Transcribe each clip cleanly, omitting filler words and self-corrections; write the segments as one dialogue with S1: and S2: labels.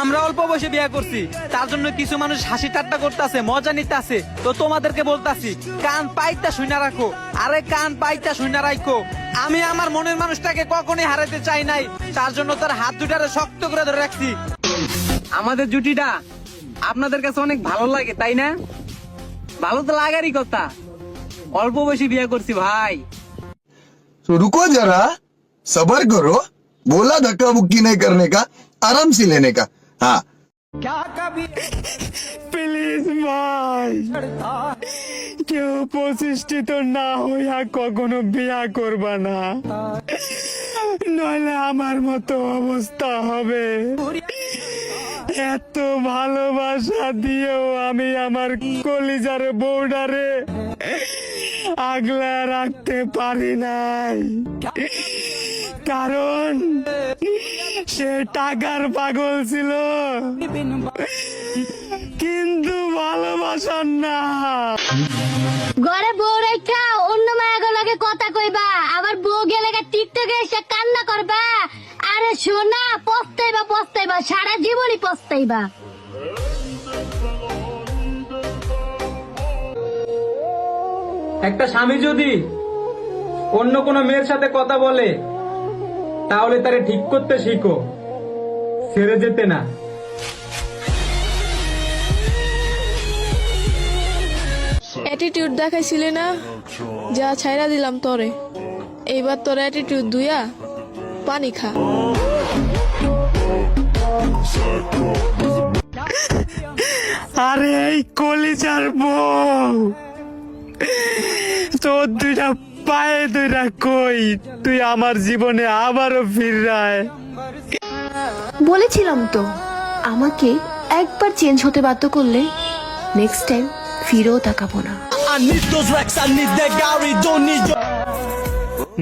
S1: আমরা অল্প বয়সে বিয়ে করছি, তার জন্য কিছু মানুষ হাসি ঠাট্টা করতেছে, মজা নিতেছে। তো তোমাদেরকে বলতাছি, কান পাইতা শুইনা রাখো। আরে কান পাইতা শুইনা রাখো। আমি আমার মনের মানুষটাকে কখনোই হারাতে চাই নাই, তার জন্য তার হাত দুটারে শক্ত করে ধরে রাখছি। আমাদের জুটিটা আপনাদের কাছে অনেক ভালো লাগে, তাই না? ভালো তো লাগারই কথা। অল্প বয়সে বিয়ে করছি ভাই।
S2: तो रुको जरा, सबर करो। बोला धक्का मुक्की नहीं करने का, आराम से लेने का। हाँ,
S3: প্লিজ ভাই, কেউ প্রতিষ্ঠিত না হইয়া কখনো বিয়া করবা না, নইলে আমার মতো অবস্থা হবে। এত ভালোবাসা দিয়েও আমি আমার কলিজার বউডারে আগলা রাখতে পারি নাই, কারণ সে টাকার পাগল ছিল, কিন্তু ভালোবাসার না।
S4: ঘরে বউ রেখা অন্য মায়াগুলোকে কথা কইবা, আবার বউ গেলে টিকটকে এসে কান্না করবা। আরে শোনা, পস্তাইবা পস্তাইবা, সারা জীবনই পস্তাইবা।
S1: একটা স্বামী যদি অন্য কোনো মেয়ের সাথে কথা বলে, তাহলে তারে ঠিক করতে শিখো, ছেড়ে যেতে না।
S5: অ্যাটিটিউড দেখাইছিলি না, যা ছাইরা দিলাম তরে। এইবার তোর অ্যাটিটিউড দুইয়া পানি খা।
S3: আরে এই কলিজার বউ, তোর দুইটা পায়ে দুইটা কই, তুই আমার জীবনে আবারও ফিরায়।
S6: বলেছিলাম তো, আমাকে একবার চেঞ্জ হতে বাধ্য করলে নেক্সট টাইম ফিরেও তাকাবো না।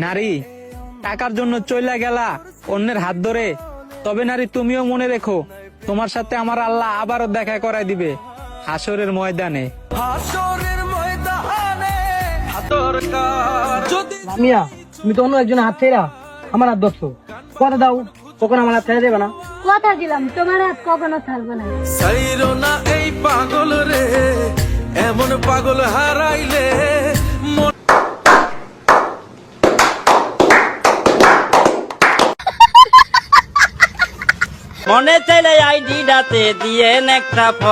S1: নারী, টাকার জন্য চইলা গেলা অন্যের হাত ধরে, তবে নারী তুমিও মনে রেখো, তোমার সাথে আমার আল্লাহ আবারও দেখা করাই দিবে হাসরের ময়দানে।
S7: মিয়া, তুমি তো অন্য একজনের হাত ছেড়া আমার হাত ধরছো। কথা দাও, কখন আমার হাত ছেড়ে দেবে না।
S4: কথা দিলাম, তোমার হাত কখনো ছাড়বো না।
S8: সাইরো না এই পাগল রে, এমন পাগল হারাইলে
S9: মনে চাইলে আইডিটাতে দিয়ে একটা